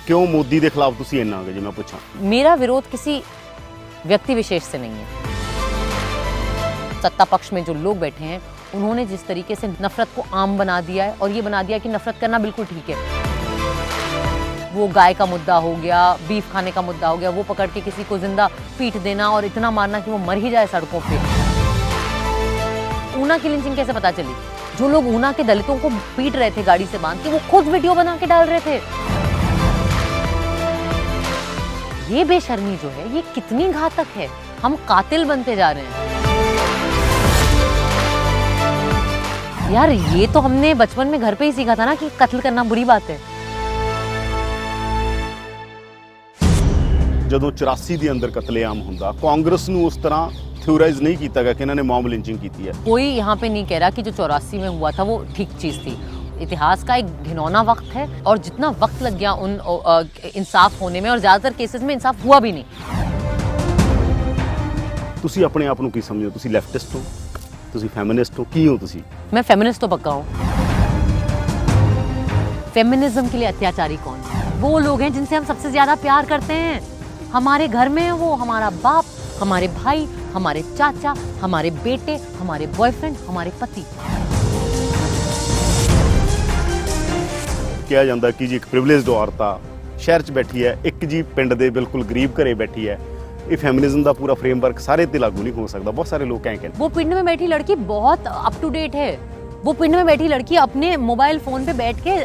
क्यों मोदी के खिलाफ तुसीं इन्ना जे मैं पूछां? मेरा विरोध किसी व्यक्ति विशेष से नहीं है। सत्ता पक्ष में जो लोग बैठे हैं उन्होंने जिस तरीके से नफरत को आम बना दिया है और ये बना दिया कि नफरत करना बिल्कुल ठीक है। वो गाय का मुद्दा हो गया, बीफ खाने का मुद्दा हो गया, वो पकड़ के किसी को जिंदा पीट देना और इतना मारना कि वो मर ही जाए सड़कों पे। ऊना की लिंचिंग कैसे पता चली? जो लोग ऊना के दलितों को पीट रहे थे गाड़ी से बांध के, वो खुद वीडियो बना के डाल रहे थे। ये बेशर्मी जो है ये कितनी घातक है। हम कातिल बनते जा रहे हैं यार। ये तो हमने बचपन में घर पे ही सीखा था ना कि कत्ल करना बुरी बात है। ਜਦੋਂ 84 ਦੇ ਅੰਦਰ ਕਤਲੇਆਮ ਹੁੰਦਾ, ਕਾਂਗਰਸ ਨੂੰ ਉਸ ਤਰ੍ਹਾਂ ਥਿਓਰਾਈਜ਼ ਨਹੀਂ ਕੀਤਾ ਗਿਆ ਕਿ ਇਹਨਾਂ ਨੇ ਮੌਬ ਲਿੰਚਿੰਗ ਕੀਤੀ ਹੈ। कोई यहाँ पे नहीं कह रहा कि जो 84 में हुआ था वो ठीक चीज़ थी। इतिहास का एक घिनौना वक्त है और जितना वक्त लग गया उन इंसाफ होने में, और ज़्यादातर केसेस में इंसाफ हुआ भी नहीं। ਤੁਸੀਂ ਆਪਣੇ ਆਪ ਨੂੰ ਕੀ ਸਮਝਦੇ ਹੋ? ਤੁਸੀਂ ਲੈਫਟਿਸਟ ਹੋ, ਤੁਸੀਂ ਫੈਮਿनिस्ट हो, ਕੀ ਹੋ ਤੁਸੀਂ? मैं फेमिनिस्ट तो पक्का हूँ। फेमिनिज्म के लिए अत्याचारी कौन है? वो लोग हैं जिनसे हम सबसे ज्यादा प्यार करते हैं। हमारे घर में है वो, हमारा बाप, हमारे भाई, हमारे चाचा, हमारे बेटे, हमारे बॉयफ्रेंड, हमारे पति। ਕਿਹਾ ਜਾਂਦਾ ਕਿ ਜੀ ਇੱਕ ਪ੍ਰਿਵਿਲੇਜਡ ਔਰਤ ਆ, ਸ਼ਹਿਰ 'ਚ ਬੈਠੀ ਹੈ, ਇੱਕ ਜੀ ਪਿੰਡ ਦੇ ਬਿਲਕੁਲ ਗਰੀਬ ਘਰੇ ਬੈਠੀ ਹੈ। ਇਹ ਫੈਮਿनिज्म ਦਾ पूरा फ्रेमवर्क सारे ते लागू नहीं हो सकता। बहुत सारे लोग कहें वो पिंड में बैठी लड़की बहुत अप टू डेट है। वो पिंड में बैठी लड़की अपने मोबाइल फोन पे बैठ के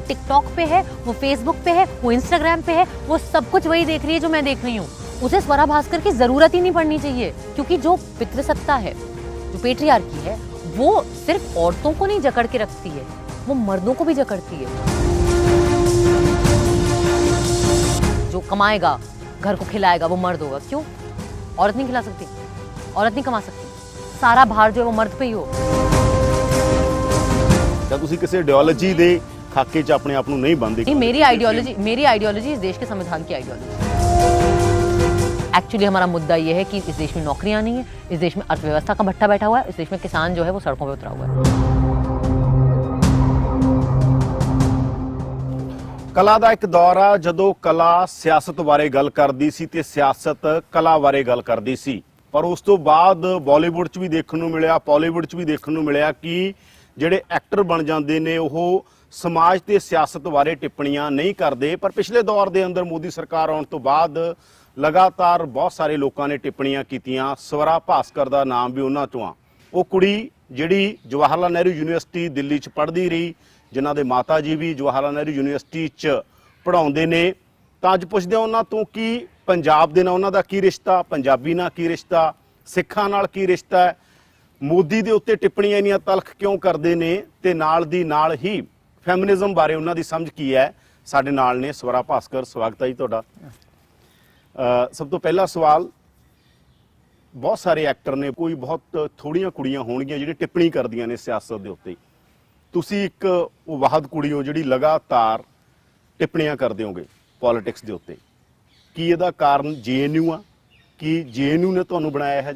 टिकटॉक पे है, वो फेसबुक पे है, वो इंस्टाग्राम पे है, वो सब कुछ वही देख रही है जो मैं देख रही हूँ। उसे स्वरा भास्कर की जरूरत ही नहीं पड़नी चाहिए, क्योंकि जो पितृसत्ता है, जो पेट्रियार्की है, वो सिर्फ औरतों को नहीं जकड़ के रखती है, वो मर्दों को भी जकड़ती है। जो कमाएगा, घर को खिलाएगा, वो मर्द होगा। क्यों? औरत नहीं खिला सकती, औरत नहीं कमा सकती। सारा भार जो है वो मर्द पे ही हो। ਜਾਂ ਤੁਸੀਂ ਕਿਸੇ ਆਈਡੀਓਲੋਜੀ ਦੇ ਖਾਕੇ 'ਚ ਆਪਣੇ ਆਪ ਨੂੰ ਨਹੀਂ ਬੰਨ੍ਹਦੇ? मेरी आइडियोलॉजी इस देश के संविधान की आइडियोलॉजी। एक्चुअली हमारा मुद्दा ये है कि इस देश में नौकरियां नहीं है, इस देश में अर्थव्यवस्था का भट्टा बैठा हुआ है, इस देश में किसान जो है वो सड़कों पे उतरा हुआ है। ਕਲਾ ਦਾ ਇੱਕ ਦੌਰ ਆ ਜਦੋਂ ਕਲਾ ਸਿਆਸਤ ਬਾਰੇ ਗੱਲ ਕਰਦੀ ਸੀ ਤੇ ਸਿਆਸਤ ਕਲਾ ਬਾਰੇ ਗੱਲ ਕਰਦੀ ਸੀ। ਪਰ ਉਸ ਤੋਂ ਬਾਅਦ ਬਾਲੀਵੁੱਡ 'ਚ ਵੀ ਦੇਖਣ ਨੂੰ ਮਿਲਿਆ, ਬਾਲੀਵੁੱਡ 'ਚ ਵੀ ਦੇਖਣ ਨੂੰ ਮਿਲਿਆ ਕਿ ਜਿਹੜੇ ਐਕਟਰ ਬਣ ਜਾਂਦੇ ਨੇ ਉਹ ਸਮਾਜ ਤੇ ਸਿਆਸਤ ਬਾਰੇ ਟਿੱਪਣੀਆਂ ਨਹੀਂ ਕਰਦੇ। ਪਰ ਪਿਛਲੇ ਦੌਰ ਦੇ ਅੰਦਰ ਮੋਦੀ ਸਰਕਾਰ ਆਉਣ ਤੋਂ ਬਾਅਦ ਲਗਾਤਾਰ ਬਹੁਤ ਸਾਰੇ ਲੋਕਾਂ ਨੇ ਟਿੱਪਣੀਆਂ ਕੀਤੀਆਂ। ਸਵਰਾ ਭਾਸਕਰ ਦਾ ਨਾਮ ਵੀ ਉਹਨਾਂ ਚੋਂ ਆ। ਉਹ ਕੁੜੀ ਜਿਹੜੀ ਜਵਾਹਰ ਲਾਲ ਨਹਿਰੂ ਯੂਨੀਵਰਸਿਟੀ ਦਿੱਲੀ 'ਚ ਪੜ੍ਹਦੀ ਰਹੀ, ਜਿਨ੍ਹਾਂ ਦੇ ਮਾਤਾ ਜੀ ਵੀ ਜਵਾਹਰ ਲਾਲ ਨਹਿਰੂ ਯੂਨੀਵਰਸਿਟੀ 'ਚ ਪੜ੍ਹਾਉਂਦੇ ਨੇ। ਤਾਂ ਅੱਜ ਪੁੱਛਦੇ ਹਾਂ ਉਹਨਾਂ ਤੋਂ ਕਿ ਪੰਜਾਬ ਦੇ ਨਾਲ ਉਹਨਾਂ ਦਾ ਕੀ ਰਿਸ਼ਤਾ, ਪੰਜਾਬੀ ਨਾਲ ਕੀ ਰਿਸ਼ਤਾ, ਸਿੱਖਾਂ ਨਾਲ ਕੀ ਰਿਸ਼ਤਾ ਹੈ, ਮੋਦੀ ਦੇ ਉੱਤੇ ਟਿੱਪਣੀਆਂ ਇੰਨੀਆਂ ਤਲਖ ਕਿਉਂ ਕਰਦੇ ਨੇ, ਤੇ ਨਾਲ ਦੀ ਨਾਲ ਹੀ ਫੈਮਿਨਿਜ਼ਮ ਬਾਰੇ ਉਹਨਾਂ ਦੀ ਸਮਝ ਕੀ ਹੈ। ਸਾਡੇ ਨਾਲ ਨੇ ਸਵਰਾ ਭਾਸਕਰ। ਸਵਾਗਤ ਹੈ ਜੀ ਤੁਹਾਡਾ। ਸਭ ਤੋਂ ਪਹਿਲਾ ਸਵਾਲ, ਬਹੁਤ ਸਾਰੇ ਐਕਟਰ ਨੇ, ਕੋਈ ਬਹੁਤ ਥੋੜੀਆਂ ਕੁੜੀਆਂ ਹੋਣਗੀਆਂ ਜਿਹੜੀ ਟਿੱਪਣੀ ਕਰਦੀਆਂ ਨੇ ਸਿਆਸਤ ਦੇ ਉੱਤੇ। ਤੁਸੀਂ ਇੱਕ ਉਹ ਵਾਹਦ ਕੁੜੀ ਹੋ ਜਿਹੜੀ ਲਗਾਤਾਰ ਟਿੱਪਣੀਆਂ ਕਰਦੇ ਹੋਗੇ ਪੋਲਿਟਿਕਸ ਦੇ ਉੱਤੇ। ਕੀ ਇਹਦਾ ਕਾਰਨ JNU ਆ? ਕਿ JNU ਨੇ ਤੁਹਾਨੂੰ ਬਣਾਇਆ ਹੈ?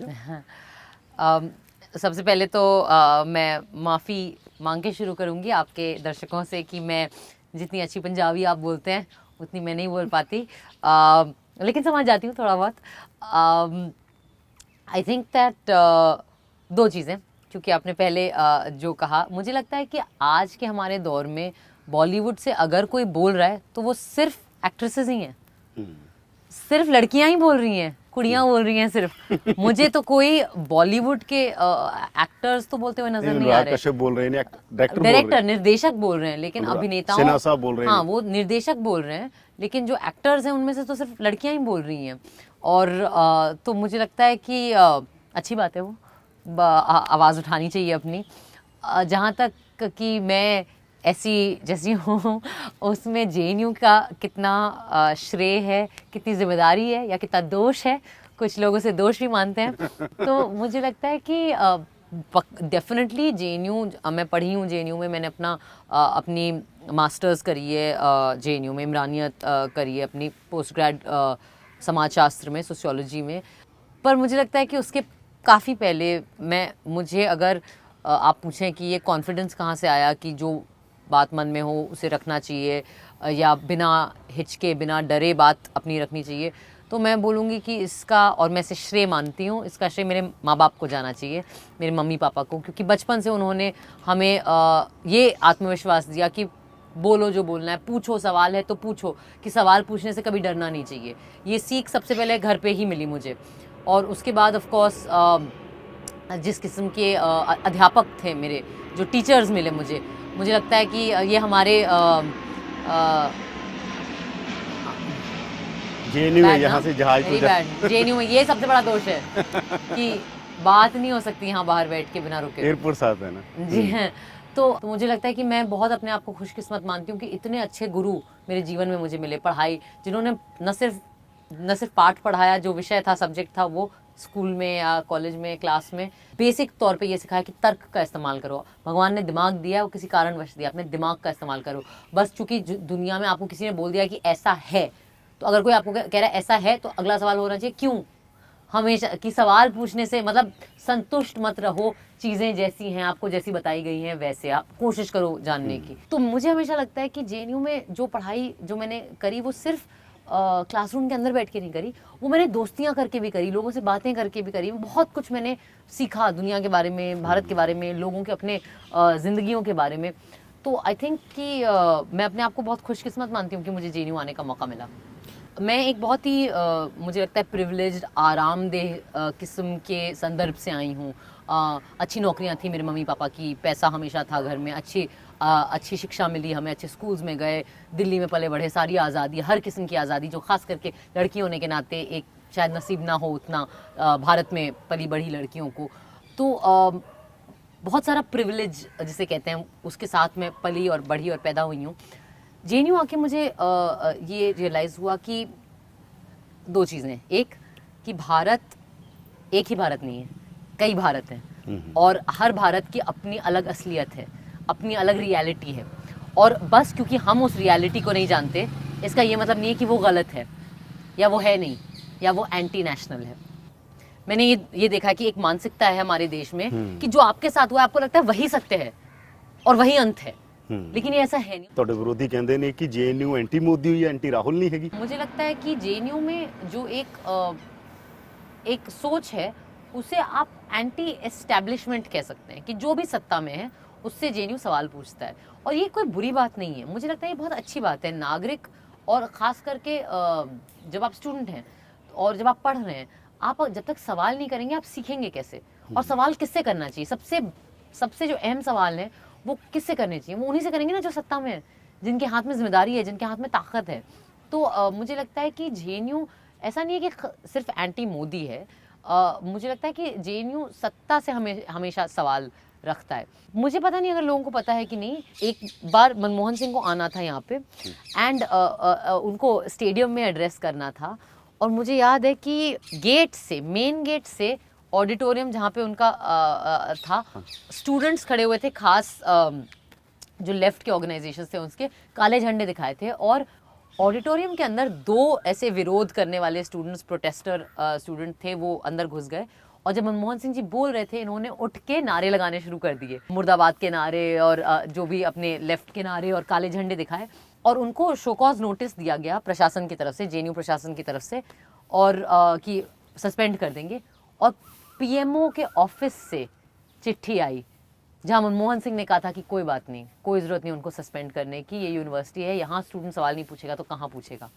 सबसे पहले तो मैं माफ़ी मांग के शुरू करूँगी आपके दर्शकों से कि मैं जितनी अच्छी पंजाबी आप बोलते हैं उतनी मैं नहीं बोल पाती, लेकिन समझ जाती हूँ थोड़ा बहुत। आई थिंक दैट दो चीज़ें, क्योंकि आपने पहले जो कहा, मुझे लगता है कि आज के हमारे दौर में बॉलीवुड से अगर कोई बोल रहा है तो वो सिर्फ एक्ट्रेसेस ही हैं, सिर्फ लड़कियां ही बोल रही हैं, कुड़ियां बोल रही हैं सिर्फ। मुझे तो कोई बॉलीवुड के एक्टर्स तो बोलते हुए नजर नहीं आ रहे। कश्यप बोल रहे हैं, डायरेक्टर निर्देशक बोल रहे हैं, लेकिन अभिनेताओं, सिन्हा साहब बोल रहे हैं, हाँ वो निर्देशक बोल रहे हैं, लेकिन जो एक्टर्स हैं उनमें से तो सिर्फ लड़कियां ही बोल रही हैं। और तो मुझे लगता है कि अच्छी बात है, वो आवाज़ उठानी चाहिए अपनी। जहाँ तक कि मैं ऐसी जैसी हूँ, उसमें JNU का कितना श्रेय है, कितनी जिम्मेदारी है या कितना दोष है, कुछ लोग उसे दोष भी मानते हैं। तो मुझे लगता है कि डेफिनेटली JNU, मैं पढ़ी हूँ JNU में, मैंने अपनी मास्टर्स करी है JNU में, इमरानियत करी है, अपनी पोस्ट ग्रेड समाजशास्त्र में, सोशियोलॉजी में। पर मुझे लगता है कि उसके काफ़ी पहले मुझे अगर आप पूछें कि ये कॉन्फिडेंस कहाँ से आया कि जो बात मन में हो उसे रखना चाहिए, या बिना हिचके बिना डरे बात अपनी रखनी चाहिए, तो मैं बोलूँगी कि इसका, और मैं इसे श्रेय मानती हूँ, इसका श्रेय मेरे माँ बाप को जाना चाहिए, मेरे मम्मी पापा को, क्योंकि बचपन से उन्होंने हमें ये आत्मविश्वास दिया कि बोलो जो बोलना है, पूछो, सवाल है तो पूछो, कि सवाल पूछने से कभी डरना नहीं चाहिए। ये सीख सबसे पहले घर पे ही मिली मुझे। और उसके बाद ऑफ कोर्स जिस किस्म के अध्यापक थे मेरे, जो टीचर्स मिले मुझे लगता है कि ये हमारे जेएनयू में यहाँ से जहाज को जेएनयू में ये सबसे बड़ा दोष है कि बात नहीं हो सकती यहाँ बाहर बैठ के बिना रुके, एयरपोर्ट साथ है ना। जी हैं। तो मुझे लगता है कि मैं बहुत अपने आप को खुशकिस्मत मानती हूँ कि इतने अच्छे गुरु मेरे जीवन में मुझे मिले, पढ़ाई, जिन्होंने न सिर्फ पाठ पढ़ाया, जो विषय था, सब्जेक्ट था, वो स्कूल में या कॉलेज में क्लास में बेसिक तौर पे ये सिखाया कि तर्क का इस्तेमाल करो। भगवान ने दिमाग दिया, वो किसी कारणवश दिया, अपने दिमाग का इस्तेमाल करो। बस चूंकि दुनिया में आपको किसी ने बोल दिया कि ऐसा है, तो अगर कोई आपको कह रहा है ऐसा है, तो अगला सवाल होना चाहिए क्यों। हमेशा कि सवाल पूछने से मतलब संतुष्ट मत रहो, चीज़ें जैसी हैं, आपको जैसी बताई गई हैं वैसे आप कोशिश करो जानने की। तो मुझे हमेशा लगता है कि जेएनयू में जो पढ़ाई जो मैंने करी, वो सिर्फ क्लासरूम के अंदर बैठ के नहीं करी, वो मैंने दोस्तियां करके भी करी, लोगों से बातें करके भी करी। बहुत कुछ मैंने सीखा दुनिया के बारे में, भारत के बारे में, लोगों के अपने ज़िंदगियों के बारे में। तो आई थिंक कि मैं अपने आप को बहुत खुशकिस्मत मानती हूँ कि मुझे जेएनयू आने का मौका मिला। मैं एक बहुत ही मुझे लगता है प्रिविलेज्ड, आरामदेह किस्म के संदर्भ से आई हूँ। अच्छी नौकरियाँ थी मेरे मम्मी पापा की, पैसा हमेशा था घर में, अच्छी शिक्षा मिली हमें, अच्छे स्कूल्स में गए, दिल्ली में पले बढ़े, सारी आज़ादी, हर किस्म की आज़ादी, जो ख़ास करके लड़की होने के नाते एक शायद नसीब ना हो उतना भारत में पली बढ़ी लड़कियों को। तो बहुत सारा प्रिविलेज जिसे कहते हैं, उसके साथ में पली और बढ़ी और पैदा हुई हूँ। जेएनयू आके मुझे ये रियलाइज़ हुआ कि दो चीज़ें, एक कि भारत एक ही भारत नहीं है, कई भारत हैं, और हर भारत की अपनी अलग असलियत है, अपनी अलग रियलिटी है। और बस क्योंकि हम उस रियलिटी को नहीं जानते, इसका ये मतलब नहीं है कि वो गलत है, या वो है नहीं, या वो एंटी नेशनल है। मैंने ये देखा कि एक मानसिकता है हमारे देश में कि जो आपके साथ हुआ है, आपको लगता है वही सत्य है और वही अंत है, लेकिन ये ऐसा है नहीं। ਤੁਹਾਡੇ ਵਿਰੋਧੀ ਕਹਿੰਦੇ ਨੇ ਕਿ जेएनयू एंटी मोदी हुई है, एंटी राहुल नहीं हैगी। मुझे लगता है कि जेएनयू में जो एक सोच है, उसे आप एंटी एस्टैब्लिशमेंट कह सकते हैं, कि जो भी सत्ता में है उससे जेएनयू सवाल पूछता है, और ये कोई बुरी बात नहीं है। मुझे लगता है ये बहुत अच्छी बात है। नागरिक, और ख़ास करके जब आप स्टूडेंट हैं और जब आप पढ़ रहे हैं, आप जब तक सवाल नहीं करेंगे आप सीखेंगे कैसे, और सवाल किससे करना चाहिए। सबसे जो अहम सवाल है वो किससे करने चाहिए, वो उन्हीं से करेंगे ना जो सत्ता में है, जिनके हाथ में जिम्मेदारी है, जिनके हाथ में ताकत है। तो मुझे लगता है कि जेएनयू ऐसा नहीं है कि सिर्फ एंटी मोदी है। मुझे लगता है कि जेएनयू सत्ता से हमेशा सवाल रखता है। मुझे पता नहीं अगर लोगों को पता है कि नहीं, एक बार मनमोहन सिंह को आना था यहाँ पे, एंड उनको स्टेडियम में एड्रेस करना था, और मुझे याद है कि मेन गेट से ऑडिटोरियम जहाँ पे उनका था, स्टूडेंट्स खड़े हुए थे, खास जो लेफ्ट के ऑर्गेनाइजेशन थे उसके काले झंडे दिखाए थे, और ऑडिटोरियम के अंदर दो ऐसे विरोध करने वाले प्रोटेस्टर स्टूडेंट थे, वो अंदर घुस गए, और जब मनमोहन सिंह जी बोल रहे थे, इन्होंने उठ के नारे लगाने शुरू कर दिए, मुर्दाबाद के नारे, और जो भी अपने लेफ्ट के नारे, और काले झंडे दिखाए, और उनको शोकॉज नोटिस दिया गया प्रशासन की तरफ से, जेएनयू प्रशासन की तरफ से, और कि सस्पेंड कर देंगे। और पीएमओ के ऑफिस से चिट्ठी आई जहां मनमोहन सिंह ने कहा था कि कोई बात नहीं, कोई ज़रूरत नहीं उनको सस्पेंड करने की, ये यूनिवर्सिटी है, यहाँ स्टूडेंट सवाल नहीं पूछेगा तो कहाँ पूछेगा।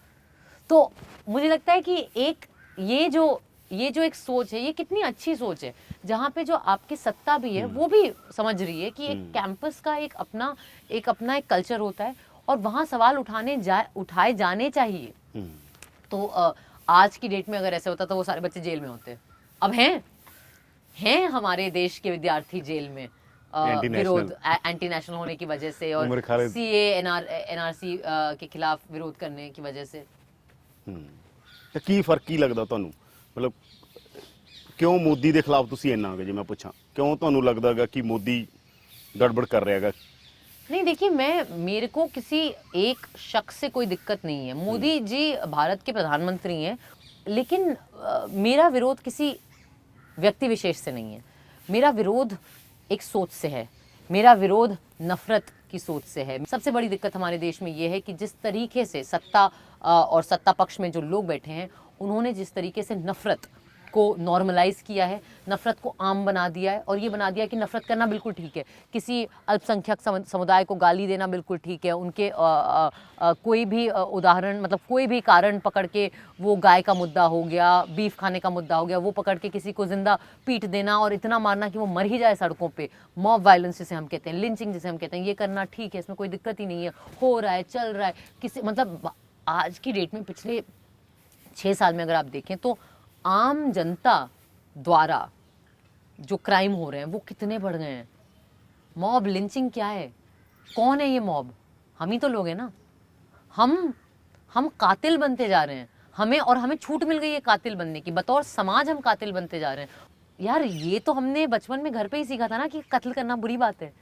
तो मुझे लगता है कि ये जो एक सोच है, ये कितनी अच्छी सोच है, जहाँ पे जो आपकी सत्ता भी है वो भी समझ रही है कि एक कैंपस का एक अपना एक कल्चर होता है, और वहाँ सवाल उठाए जाने चाहिए। तो आज की डेट में अगर ऐसे होता तो वो सारे बच्चे जेल में होते। अब हैं हमारे देश के विद्यार्थी जेल में विरोध, एंटी नेशनल होने की वजह से, और सीए एनआरसी के खिलाफ विरोध करने की वजह से। ਤੇ ਕੀ ਫਰਕ ਕੀ ਲੱਗਦਾ ਤੁਹਾਨੂੰ, ਮਤਲਬ ਕਿਉਂ ਮੋਦੀ ਦੇ ਖਿਲਾਫ ਤੁਸੀਂ ਇੰਨਾ ਹੋ ਗਏ, ਜੇ ਮੈਂ ਪੁੱਛਾਂ ਕਿਉਂ ਤੁਹਾਨੂੰ ਲੱਗਦਾਗਾ ਕਿ ਮੋਦੀ गड़बड़ कर रहा है? नहीं, देखिए, मेरे को किसी एक शख्स से कोई दिक्कत नहीं है। मोदी जी भारत के प्रधानमंत्री हैं, लेकिन मेरा विरोध किसी व्यक्ति विशेष से नहीं है। मेरा विरोध एक सोच से है, मेरा विरोध नफरत की सोच से है। सबसे बड़ी दिक्कत हमारे देश में ये है कि जिस तरीके से सत्ता और सत्ता पक्ष में जो लोग बैठे हैं, उन्होंने जिस तरीके से नफरत को नॉर्मलाइज किया है, नफरत को आम बना दिया है और ये बना दिया कि नफरत करना बिल्कुल ठीक है, किसी अल्पसंख्यक समुदाय को गाली देना बिल्कुल ठीक है, उनके कोई भी उदाहरण मतलब कोई भी कारण पकड़ के, वो गाय का मुद्दा हो गया, बीफ खाने का मुद्दा हो गया, वो पकड़ के किसी को जिंदा पीट देना और इतना मारना कि वो मर ही जाए सड़कों पे, मॉब वायलेंस जिसे हम कहते हैं, लिंचिंग जिसे हम कहते हैं, ये करना ठीक है, इसमें कोई दिक्कत ही नहीं है, हो रहा है, चल रहा है। किसी मतलब आज की डेट में पिछले 6 साल में अगर आप देखें तो आम जनता द्वारा जो क्राइम हो रहे हैं वो कितने बढ़ गए हैं। मॉब लिंचिंग क्या है? कौन है ये मॉब? हम ही तो लोग हैं ना। हम कातिल बनते जा रहे हैं, हमें छूट मिल गई है कातिल बनने की, बतौर समाज हम कातिल बनते जा रहे हैं। यार ये तो हमने बचपन में घर पे ही सीखा था ना कि कत्ल करना बुरी बात है।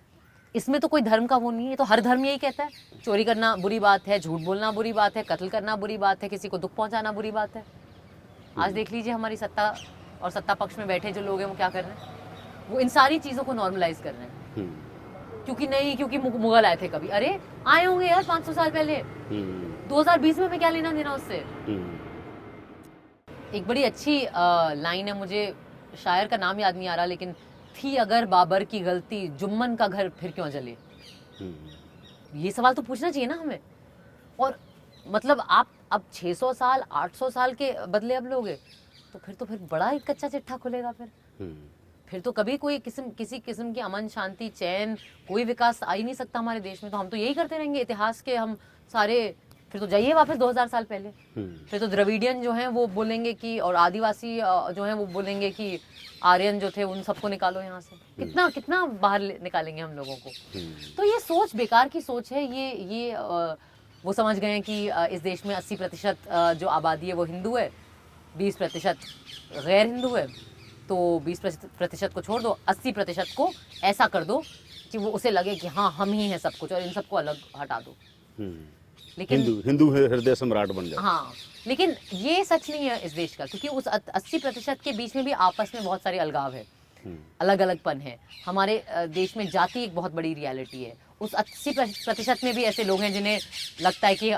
इसमें तो कोई धर्म का वो नहीं है, तो हर धर्म यही कहता है चोरी करना बुरी बात है, झूठ बोलना बुरी बात है, कत्ल करना बुरी बात है, किसी को दुख पहुंचाना बुरी बात है। आज देख लीजिए हमारी सत्ता और सत्ता पक्ष में बैठे जो लोग हैं वो क्या कर रहे हैं, वो इन सारी चीज़ों को नॉर्मलाइज कर रहे हैं। क्योंकि मुगल आए थे कभी, अरे आए होंगे यार 500 साल पहले, 2020 में हमें क्या लेना देना उससे। एक बड़ी अच्छी लाइन है, मुझे शायर का नाम याद नहीं आ रहा, लेकिन थी अगर बाबर की गलती जुम्मन का घर फिर क्यों जले। ये सवाल तो पूछना चाहिए ना हमें। और मतलब आप अब 600 साल 800 साल के बदले अब लोगे तो फिर बड़ा एक कच्चा चिट्ठा खुलेगा। फिर तो कभी कोई किसी किस्म की अमन शांति चैन कोई विकास आ ही नहीं सकता हमारे देश में। तो हम तो यही करते रहेंगे इतिहास के हम सारे। फिर तो जाइए वापस 2000 साल पहले, फिर तो द्रविडियन जो हैं वो बोलेंगे कि, और आदिवासी जो हैं वो बोलेंगे कि आर्यन जो थे उन सबको निकालो यहाँ से। कितना बाहर निकालेंगे हम लोगों को। तो ये सोच बेकार की सोच है। ये वो समझ गए हैं कि इस देश में 80% जो आबादी है वो हिंदू है, 20% गैर हिंदू है। तो 20% को छोड़ दो, 80% को ऐसा कर दो कि वो उसे लगे कि हाँ हम ही हैं सब कुछ, और इन सबको अलग हटा दो। लेकिन हिंदू हृदय सम्राट बन जाए। हाँ, लेकिन ये सच नहीं है इस देश का, क्योंकि उस 80% के बीच में भी आपस में बहुत सारे अलगाव है, अलग अलगपन है। हमारे देश में जाति एक बहुत बड़ी रियलिटी है। उस 80% में भी ऐसे लोग हैं जिन्हें लगता है कि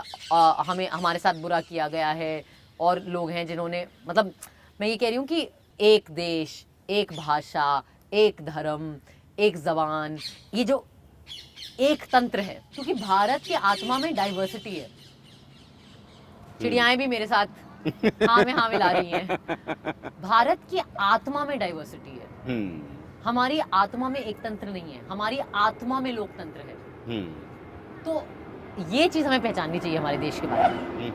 हमें हमारे साथ बुरा किया गया है, और लोग हैं जिन्होंने, मतलब मैं ये कह रही हूँ कि एक देश, एक भाषा, एक धर्म, एक जबान, ये जो एक तंत्र है, क्योंकि भारत की आत्मा में डाइवर्सिटी है। चिड़ियाएं भी मेरे साथ हाँ में हाँ मिला रही हैं। भारत की आत्मा में डाइवर्सिटी है। हमारी आत्मा में एक तंत्र नहीं है, हमारी आत्मा में लोकतंत्र है। तो ये चीज हमें पहचाननी चाहिए हमारे देश के बारे में।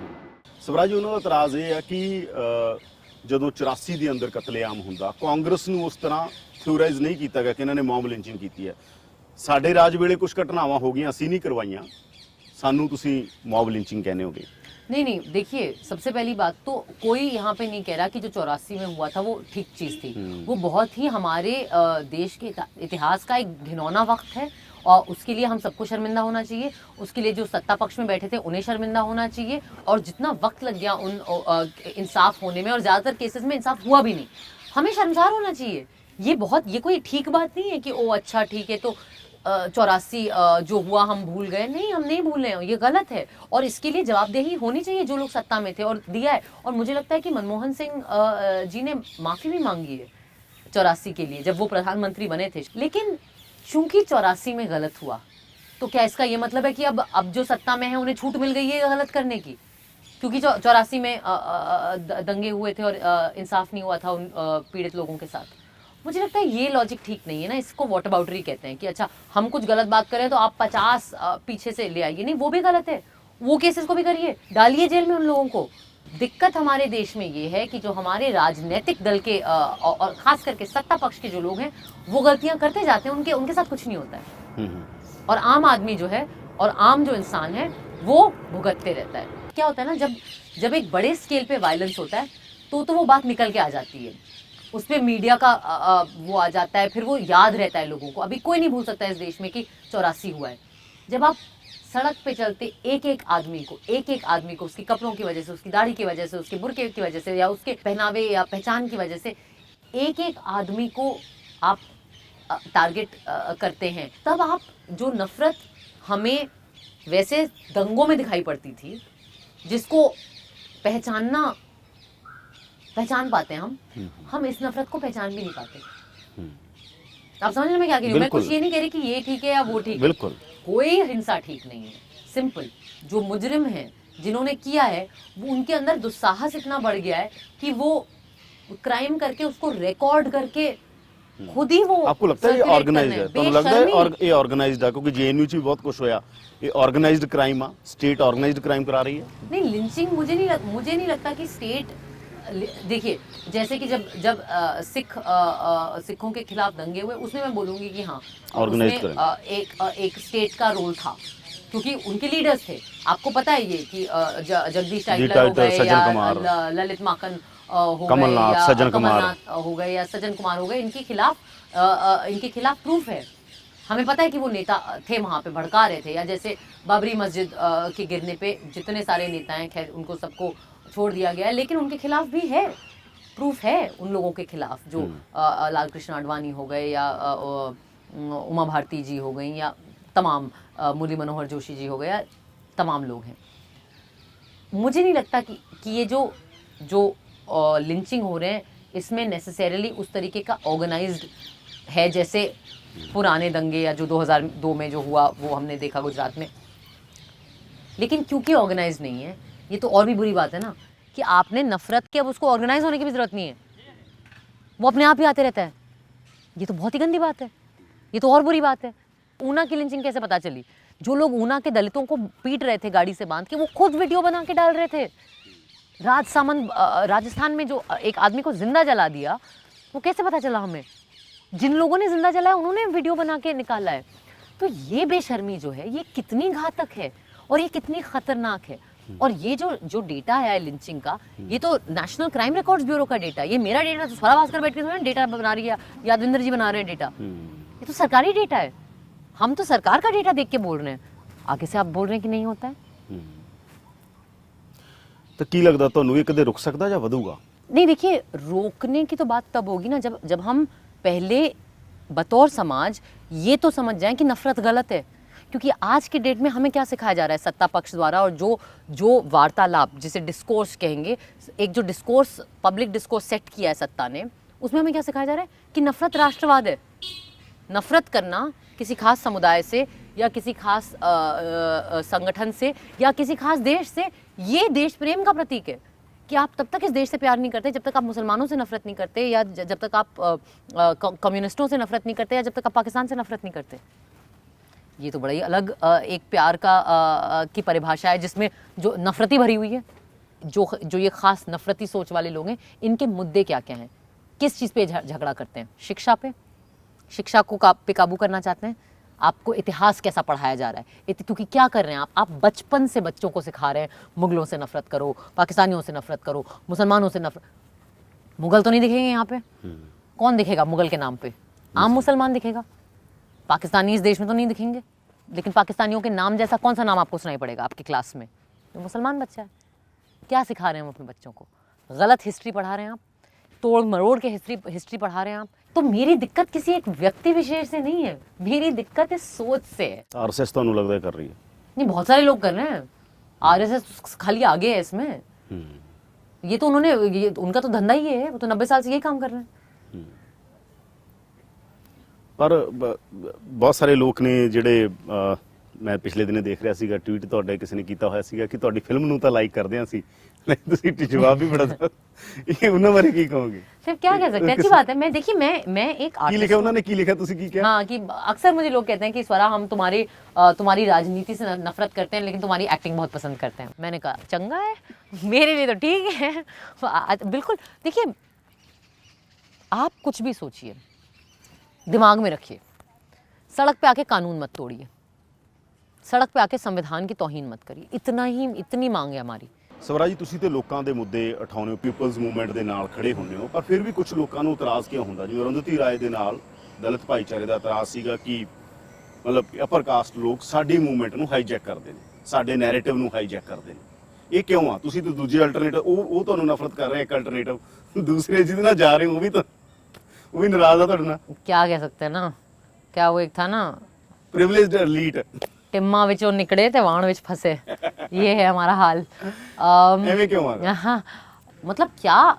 ਸਵਰਾਜ ਜੀ, ਉਹਨਾਂ ਦਾ ਇਤਰਾਜ਼ ਇਹ ਹੈ ਕਿ ਜਦੋਂ 84 ਦੇ ਅੰਦਰ ਕਤਲੇਆਮ ਹੁੰਦਾ, ਕਾਂਗਰਸ ਨੂੰ ਉਸ ਤਰ੍ਹਾਂ ਥਿਓਰਾਈਜ਼ ਨਹੀਂ ਕੀਤਾ ਗਿਆ ਕਿ ਇਹਨਾਂ ਨੇ ਮੌਬ ਲਿੰਚਿੰਗ ਕੀਤੀ ਹੈ। ਸਾਡੇ ਰਾਜ ਵੇਲੇ ਕੁਝ ਘਟਨਾਵਾਂ ਹੋ ਗਈਆਂ, ਅਸੀਂ ਨਹੀਂ ਕਰਵਾਈਆਂ, ਸਾਨੂੰ ਤੁਸੀਂ ਮੌਬ ਲਿੰਚਿੰਗ ਕਹਿੰਦੇ होगे। नहीं, देखिए, सबसे पहली बात तो कोई यहाँ पे नहीं कह रहा कि जो 84 में हुआ था वो ठीक चीज़ थी। वो बहुत ही हमारे देश के इतिहास का एक घिनौना वक्त है, और उसके लिए हम सबको शर्मिंदा होना चाहिए। उसके लिए जो सत्ता पक्ष में बैठे थे उन्हें शर्मिंदा होना चाहिए। और जितना वक्त लग गया उन इंसाफ होने में, और ज़्यादातर केसेस में इंसाफ हुआ भी नहीं, हमें शर्मसार होना चाहिए। ये कोई ठीक बात नहीं है कि ओ अच्छा ठीक है तो 84 जो हुआ हम भूल गए। नहीं, हम नहीं भूल रहे हैं, ये गलत है। और इसके लिए जवाबदेही होनी चाहिए जो लोग सत्ता में थे, और दिया है। और मुझे लगता है कि मनमोहन सिंह जी ने माफ़ी भी मांगी है 84 के लिए, जब वो प्रधानमंत्री बने थे। लेकिन चूंकि 84 में गलत हुआ, तो क्या इसका ये मतलब है कि अब जो सत्ता में है उन्हें छूट मिल गई है गलत करने की? क्योंकि 84 में दंगे हुए थे और इंसाफ नहीं हुआ था उन पीड़ित लोगों के साथ। मुझे लगता है ये लॉजिक ठीक नहीं है ना। इसको वॉट अबाउटरी कहते हैं कि अच्छा हम कुछ गलत बात करें तो आप 50 पीछे से ले आइए। नहीं, वो भी गलत है। वो केसेस को भी करिए, डालिए जेल में उन लोगों को। दिक्कत हमारे देश में ये है कि जो हमारे राजनीतिक दल के और खास करके सत्ता पक्ष के जो लोग हैं वो गलतियां करते जाते हैं, उनके साथ कुछ नहीं होता है, और आम आदमी जो है और आम जो इंसान है वो भुगतते रहता है। क्या होता है ना, जब एक बड़े स्केल पे वायलेंस होता है तो वो बात निकल के आ जाती है, उस पर मीडिया का वो आ जाता है, फिर वो याद रहता है लोगों को। अभी कोई नहीं भूल सकता है इस देश में कि 84 हुआ है। जब आप सड़क पे चलते एक एक आदमी को उसके कपड़ों की वजह से, उसकी दाढ़ी की वजह से, उसके बुर्के की वजह से, या उसके पहनावे या पहचान की वजह से, एक एक आदमी को आप टारगेट करते हैं, तब आप जो नफरत हमें वैसे दंगों में दिखाई पड़ती थी, जिसको पहचान पाते हैं हम इस नफरत को पहचान भी नहीं पाते। आप समझ रहे मैं क्या कह रही हूँ? मैं कुछ ये नहीं कह रही कि ये ठीक है या वो ठीक है, बिल्कुल कोई हिंसा ठीक नहीं है। सिंपल, जो मुजरिम हैं, जिन्होंने किया है, वो उनके अंदर दुस्साहस इतना बढ़ गया है कि वो क्राइम करके उसको रिकॉर्ड करके खुद ही वो। आपको लगता है ये ऑर्गेनाइज्ड है? तो लगता है ये ऑर्गेनाइज्ड है, क्योंकि जेएनयू च भी बहुत कुछ होया, ये ऑर्गेनाइज्ड क्राइम आ, स्टेट ऑर्गेनाइज्ड क्राइम करा रही है। नहीं, लिंचिंग मुझे नहीं लगता कि स्टेट। देखिए, जैसे कि जब सिखों के खिलाफ दंगे हुए, उसमें मैं बोलूंगी कि हाँ, ऑर्गेनाइज्ड एक स्टेट का रोल था, क्योंकि उनके लीडर्स थे। आपको पता है ये कि जगदीश टाइटलर हो गए या ललित माखन हो गए या कमलनाथ हो गए या सज्जन कुमार हो गए, इनके खिलाफ प्रूफ है। हमें पता है कि वो नेता थे, वहां पे भड़का रहे थे। या जैसे बाबरी मस्जिद के गिरने पे जितने सारे नेता हैं, खैर उनको सबको छोड़ दिया गया है, लेकिन उनके खिलाफ भी है, प्रूफ है उन लोगों के खिलाफ, जो लाल कृष्ण आडवाणी हो गए या उमा भारती जी हो गई या तमाम मुरली मनोहर जोशी जी हो गए, या तमाम लोग हैं। मुझे नहीं लगता कि ये जो लिंचिंग हो रहे हैं, इसमें नेसेसरीली उस तरीके का ऑर्गेनाइज्ड है जैसे पुराने दंगे या जो 2002 में जो हुआ वो हमने देखा गुजरात में। लेकिन क्योंकि ऑर्गेनाइज नहीं है, ये तो और भी बुरी बात है ना, कि आपने नफरत के, अब उसको ऑर्गेनाइज होने की भी जरूरत नहीं है, वो अपने आप ही आते रहता है। ये तो बहुत ही गंदी बात है, ये तो और बुरी बात है। ऊना की लिंचिंग कैसे पता चली? जो लोग ऊना के दलितों को पीट रहे थे गाड़ी से बांध के, वो खुद वीडियो बना के डाल रहे थे। राजस्थान में जो एक आदमी को जिंदा जला दिया, वो कैसे पता चला हमें? जिन लोगों ने जिंदा जलाया उन्होंने वीडियो बना के निकाला है। तो ये बेशर्मी जो है, ये कितनी घातक है और ये कितनी खतरनाक है। और ये जो डेटा है लिंचिंग का, ये तो नेशनल क्राइम रिकॉर्ड्स ब्यूरो का डेटा, ये मेरा डेटा तो स्वरा भास्कर बैठ के डेटा बना रही है, यादविंदर जी बना रहे हैं डेटा, ये तो सरकारी डेटा है। हम तो सरकार का डेटा देख के बोल रहे हैं, आगे से आप बोल रहे हैं कि नहीं होता है। तो की लगता ਤੁਹਾਨੂੰ ਇਹ ਕਦੇ ਰੁਕ ਸਕਦਾ ਜਾਂ ਵਧੂਗਾ? नहीं, देखिए, रोकने की तो बात तब होगी ना जब हम पहले बतौर समाज ये तो समझ जाएं कि नफरत गलत है। क्योंकि आज के डेट में हमें क्या सिखाया जा रहा है सत्ता पक्ष द्वारा, और जो वार्तालाप, जिसे डिस्कोर्स कहेंगे, एक जो डिस्कोर्स, पब्लिक डिस्कोर्स सेट किया है सत्ता ने, उसमें हमें क्या सिखाया जा रहा है कि नफरत राष्ट्रवाद है। नफरत करना किसी खास समुदाय से या किसी खास संगठन से या किसी खास देश से, ये देश प्रेम का प्रतीक है। कि आप तब तक इस देश से प्यार नहीं करते जब तक आप मुसलमानों से नफरत नहीं करते, या जब तक आप कम्युनिस्टों से नफरत नहीं करते, या जब तक आप पाकिस्तान से नफरत नहीं करते। ये तो बड़ा ही अलग एक प्यार की परिभाषा है, जिसमें जो नफरती भरी हुई है। जो ये खास नफरती सोच वाले लोग हैं, इनके मुद्दे क्या क्या हैं, किस चीज़ पे झगड़ा करते हैं? शिक्षा पे, शिक्षा को पे काबू करना चाहते हैं। आपको इतिहास कैसा पढ़ाया जा रहा है, क्योंकि क्या कर रहे हैं आप बचपन से बच्चों को सिखा रहे हैं मुगलों से नफरत करो, पाकिस्तानियों से नफरत करो, मुसलमानों से नफरत। मुगल तो नहीं दिखेंगे यहाँ पे, कौन दिखेगा मुगल के नाम पे? आम मुसलमान दिखेगा। पाकिस्तानी इस देश में तो नहीं दिखेंगे, लेकिन पाकिस्तानियों के नाम जैसा कौन सा नाम आपको सुनाई पड़ेगा आपकी क्लास में? तो मुसलमान बच्चा है। क्या सिखा रहे हैं हम अपने बच्चों को? गलत हिस्ट्री पढ़ा रहे हैं आप, तोड़ मरोड़ के हिस्ट्री पढ़ा रहे हैं आप। तो मेरी दिक्कत किसी एक व्यक्ति विशेष से नहीं है, मेरी दिक्कत इस सोच से है। आरएसएस तो लगता है कर रही है? नहीं, बहुत सारे लोग कर रहे हैं। आरएसएस खाली आगे है इसमें। ये तो उनका तो धंधा ही है, वो तो 90 साल से यही काम कर रहे हैं। पर बहुत सारे लोग ने ਜਿਹੜੇ ਮੈਂ ਪਿਛਲੇ ਦਿਨੇ ਦੇਖ ਰਿਹਾ ਸੀਗਾ ਟਵੀਟ ਤੁਹਾਡੇ ਕਿਸੇ ਨੇ ਕੀਤਾ ਹੋਇਆ ਸੀਗਾ ਕਿ ਤੁਹਾਡੀ ਫਿਲਮ ਨੂੰ ਤਾਂ ਲਾਈਕ ਕਰਦੇ ਆਂ ਸੀ, ਤੁਸੀਂ ਜਵਾਬ भी बड़ा ਇਹ ਉਹਨਾਂ ਬਾਰੇ ਕੀ ਕਹੋਗੇ? फिर क्या कह सकते हैं? अच्छी बात है। मैं देखिए, मैं एक की लिखा उन्होंने, की लिखा तुसी की क्या? हाँ, कि अक्सर मुझे लोग कहते हैं कि स्वरा हम तुम्हारी राजनीति से नफरत करते हैं, लेकिन तुम्हारी एक्टिंग बहुत पसंद करते हैं। मैंने कहा चंगा है, मेरे लिए तो ठीक है। बिल्कुल। देखिए, आप कुछ भी सोचिए, दिमाग में रखिए, सड़क पे आके कानून मत तोड़िए, सड़क पे आके संविधान की तौहीन मत करिए। इतनी मांग है हमारी। ਸਵਰਾ ਜੀ, ਤੁਸੀਂ ਤੇ ਲੋਕਾਂ ਦੇ ਮੁੱਦੇ ਉਠਾਉਂਦੇ ਹੋ, ਪੀਪਲਜ਼ ਮੂਵਮੈਂਟ ਦੇ ਨਾਲ ਖੜੇ ਹੁੰਦੇ ਹੋ, ਪਰ ਫਿਰ ਵੀ ਕੁਝ ਲੋਕਾਂ ਨੂੰ ਇਤਰਾਜ਼ ਕਿਉਂ ਹੁੰਦਾ? ਜਿਵੇਂ ਅਰੁੰਧਤੀ ਰਾਏ ਦੇ ਨਾਲ ਦਲਿਤ ਭਾਈਚਾਰੇ ਦਾ ਇਤਰਾਜ਼ ਸੀਗਾ ਕਿ ਮਤਲਬ ਅਪਰ ਕਾਸਟ ਲੋਕ ਸਾਡੀ ਮੂਵਮੈਂਟ ਨੂੰ ਹਾਈਜੈਕ ਕਰਦੇ ਨੇ, ਸਾਡੇ ਨੈਰੇਟਿਵ ਨੂੰ ਹਾਈਜੈਕ ਕਰਦੇ ਨੇ। ਇਹ ਕਿਉਂ ਆ? ਤੁਸੀਂ ਤਾਂ ਦੂਜੇ ਅਲਟਰਨੇਟਿਵ, ਉਹ ਤੁਹਾਨੂੰ ਨਫ਼ਰਤ ਕਰ ਰਹੇ, ਇੱਕ ਅਲਟਰਨੇਟਿਵ ਦੂਸਰੇ ਜਿਹਦੇ ਨਾਲ ਜਾ ਰਹੇ ਹੋ, ਉਹ ਵੀ ਨਾਰਾਜ਼ ਆ ਤੁਹਾਡੇ ਨਾਲ। क्या कह सकते हैं ना, क्या वो एक था ना, ਪ੍ਰਿਵਿਲੇਜਡ ਐਲੀਟ टिम्मा विचों निकले थे वाण विच फंसे, ये है हमारा हाल। ਐਵੇਂ ਕਿਉਂ ਆ ਗਿਆ? हाँ, मतलब क्या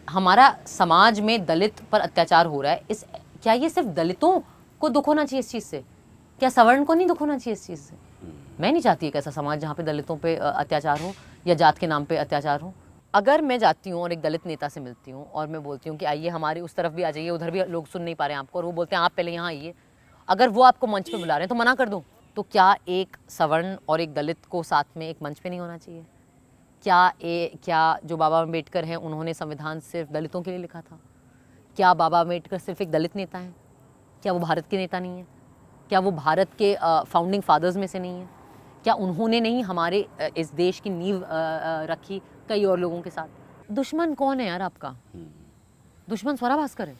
हमारा समाज में दलित पर अत्याचार हो रहा है, इस क्या ये सिर्फ दलितों को दुख होना चाहिए इस चीज़ से? क्या सवर्ण को नहीं दुख होना चाहिए इस चीज़ से? मैं नहीं चाहती एक ऐसा समाज जहाँ पे दलितों पे अत्याचार हो या जात के नाम पे अत्याचार हो। अगर मैं जाती हूँ और एक दलित नेता से मिलती हूँ और मैं बोलती हूँ कि आइए हमारे उस तरफ भी आ जाइए, उधर भी लोग सुन नहीं पा रहे हैं आपको, और वो बोलते हैं आप पहले यहाँ आइए, अगर वो आपको मंच पे बुला रहे हैं तो मना कर दो। तो क्या एक सवर्ण और एक दलित को साथ में एक मंच पे नहीं होना चाहिए? क्या जो बाबा अम्बेडकर हैं उन्होंने संविधान सिर्फ दलितों के लिए लिखा था? क्या बाबा अम्बेडकर सिर्फ एक दलित नेता हैं? क्या वो भारत के नेता नहीं है? क्या वो भारत के फाउंडिंग फादर्स में से नहीं है? क्या उन्होंने नहीं हमारे इस देश की नींव रखी कई और लोगों के साथ? दुश्मन कौन है यार आपका? दुश्मन स्वरा भास्कर है।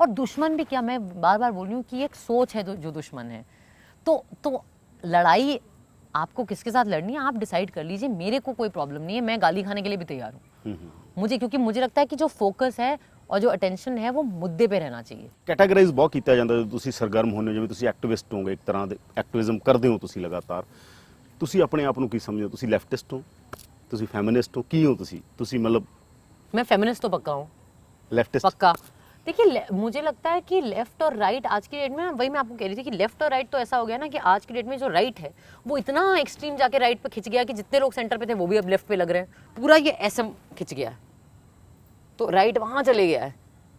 और दुश्मन भी क्या, मैं बार बार बोल रही हूँ कि एक सोच है जो दुश्मन है। तो लड़ाई आपको किसके साथ लड़नी है आप डिसाइड कर लीजिए, मेरे को कोई प्रॉब्लम नहीं है, मैं गाली खाने के लिए भी तैयार हूँ। मुझे, क्योंकि मुझे लगता है कि जो फोकस है और जो अटेंशन ਹੈ वो ਮੁੱਦੇ पे रहना चाहिए। ਕੈਟਾਗਰਾਈਜ਼ ਬਹੁਤ ਕੀਤਾ ਜਾਂਦਾ ਜਦੋਂ ਤੁਸੀਂ ਸਰਗਰਮ ਹੁੰਦੇ ਹੋ, ਜਿਵੇਂ ਤੁਸੀਂ ਐਕਟਿਵਿਸਟ ਹੋਗੇ, ਇੱਕ ਤਰ੍ਹਾਂ ਦੇ ਐਕਟਿਵਿਜ਼ਮ ਕਰਦੇ ਹੋ ਤੁਸੀਂ ਲਗਾਤਾਰ। ਤੁਸੀਂ ਆਪਣੇ ਆਪ ਨੂੰ ਕੀ ਸਮਝਦੇ ਹੋ? ਤੁਸੀਂ ਲੈਫਟਿਸਟ ਹੋ, ਤੁਸੀਂ ਫੈਮਿਨਿਸਟ ਹੋ, ਕੀ ਹੋ ਤੁਸੀਂ ਮਤਲਬ? मैं फेमिनिस्ट तो पक्का हूँ, ਲੈਫਟਿਸਟ पक्का। देखिए मुझे लगता है कि लेफ्ट और राइट आज की डेट में, वही मैं आपको कह रही थी कि लेफ्ट और राइट तो ऐसा हो गया ना कि आज की डेट में जो राइट है वो इतना एक्सट्रीम जाके राइट पे खिंच गया कि जितने लोग सेंटर पे थे वो भी अब लेफ्ट पे लग रहे हैं। पूरा ये ऐसे खिंच गया है, तो राइट वहां चले गया है,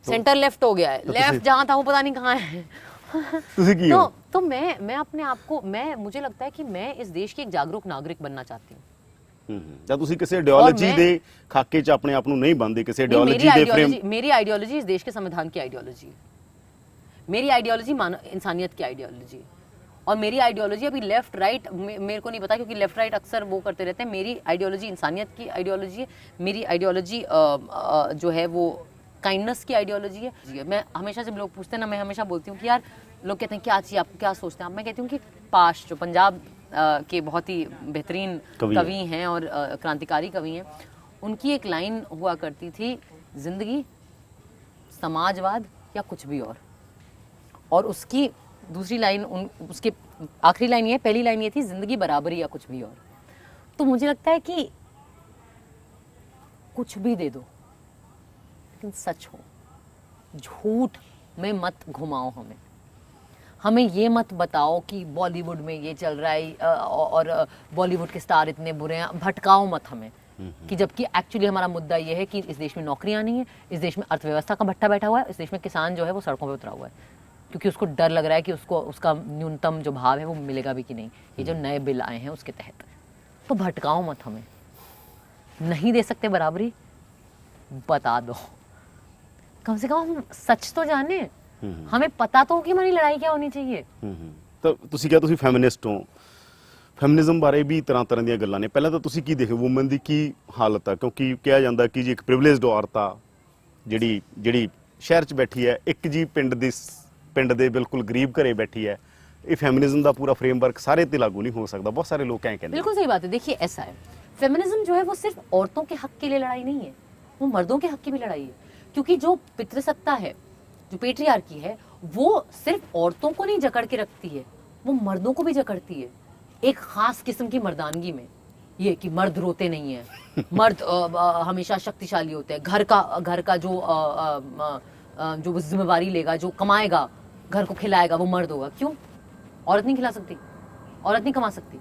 सेंटर लेफ्ट हो गया है, लेफ्ट जहां था वो पता नहीं कहाँ है। तो मैं अपने आप को, मुझे लगता है कि मैं इस देश की एक जागरूक नागरिक बनना चाहती हूँ। ਜਾਂ ਤੁਸੀਂ ਕਿਸੇ ਆਈਡੀਓਲੋਜੀ ਦੇ ਖਾਕੇ 'ਚ ਆਪਣੇ ਆਪ ਨੂੰ ਨਹੀਂ ਬੰਨਦੇ, ਕਿਸੇ ਆਈਡੀਓਲੋਜੀ ਦੇ ਫਰੇਮ? मेरी आइडियोलॉजी इस देश के संविधान की आइडियोलॉजी है, मेरी आइडियोलॉजी इंसानियत की आइडियोलॉजी है। और मेरी आइडियोलॉजी अभी लेफ्ट राइट मेरे को नहीं पता, क्योंकि लेफ्ट राइट अक्सर वो करते रहते हैं। मेरी आइडियोलॉजी इंसानियत की आइडियोलॉजी है, मेरी आइडियोलॉजी जो है वो काइंडनेस की आइडियोलॉजी है। मैं हमेशा जब लोग पूछते हैं ना, मैं हमेशा बोलती हूँ कि यार, लोग कहते हैं क्या चाहिए आपको, क्या सोचते हैं आप? मैं कहती हूँ कि पाश जो पंजाब के बहुत ही बेहतरीन कवि हैं और क्रांतिकारी कवि हैं, उनकी एक लाइन हुआ करती थी, जिंदगी समाजवाद या कुछ भी और उसकी दूसरी लाइन, उसके आखिरी लाइन ये, पहली लाइन ये थी, जिंदगी बराबरी या कुछ भी और। तो मुझे लगता है कि कुछ भी दे दो लेकिन सच हो, झूठ में मत घुमाओ हमें ये मत बताओ कि बॉलीवुड में ये चल रहा है और बॉलीवुड के स्टार इतने बुरे हैं, भटकाओ मत हमें। कि जबकि एक्चुअली हमारा मुद्दा ये है कि इस देश में नौकरियां नहीं है, इस देश में अर्थव्यवस्था का भट्टा बैठा हुआ है, इस देश में किसान जो है वो सड़कों पे उतरा हुआ है, क्योंकि उसको डर लग रहा है कि उसका न्यूनतम जो भाव है वो मिलेगा भी कि नहीं, ये जो नए बिल आए हैं उसके तहत। तो भटकाओ मत हमें, नहीं दे सकते बराबरी, बता दो, कम से कम हम सच तो जाने, हमें पता तो हो कि हमारी लड़ाई क्या होनी चाहिए। ਤਾਂ ਤੁਸੀਂ ਕਿਹਾ ਤੁਸੀਂ ਫੈਮਿਨਿਸਟ ਹੋ, ਫੈਮਿਨਿਜ਼ਮ ਬਾਰੇ ਵੀ ਤਰ੍ਹਾਂ ਤਰ੍ਹਾਂ ਦੀਆਂ ਗੱਲਾਂ ਨੇ। ਪਹਿਲਾਂ ਤਾਂ ਤੁਸੀਂ ਕੀ ਦੇਖੋ, ਵੂਮਨ ਦੀ ਕੀ ਹਾਲਤ ਆ? ਕਿਉਂਕਿ ਕਿਹਾ ਜਾਂਦਾ ਕਿ ਜੀ ਇੱਕ ਪ੍ਰਿਵਿਲੇਜਡ ਔਰਤ ਆ ਜਿਹੜੀ ਸ਼ਹਿਰ 'ਚ ਬੈਠੀ ਹੈ, ਇੱਕ ਜੀ ਪਿੰਡ ਦੇ ਬਿਲਕੁਲ ਗਰੀਬ ਘਰੇ ਬੈਠੀ ਹੈ। ਇਹ ਫੈਮਿਨਿਜ਼ਮ ਦਾ पूरा फ्रेमवर्क सारे ਤੇ लागू नहीं हो सकता, बहुत सारे लोग क्या कहते हैं। बिल्कुल सही बात है। देखिए ऐसा है, फेमिनिज्म जो है वो सिर्फ औरतों के हक के लिए लड़ाई नहीं है, वो मर्दों के हक की भी लड़ाई है। क्योंकि जो पितृसत्ता है, जो पेट्रियार्की है, वो सिर्फ औरतों को नहीं जकड़ के रखती है, वो मर्दों को भी जकड़ती है एक खास किस्म की मर्दानगी में। ये कि मर्द रोते नहीं है, मर्द हमेशा शक्तिशाली होते हैं, घर का जो जिम्मेवारी लेगा, जो कमाएगा, घर को खिलाएगा, वो मर्द होगा। क्यों? औरत नहीं खिला सकती, औरत नहीं कमा सकती,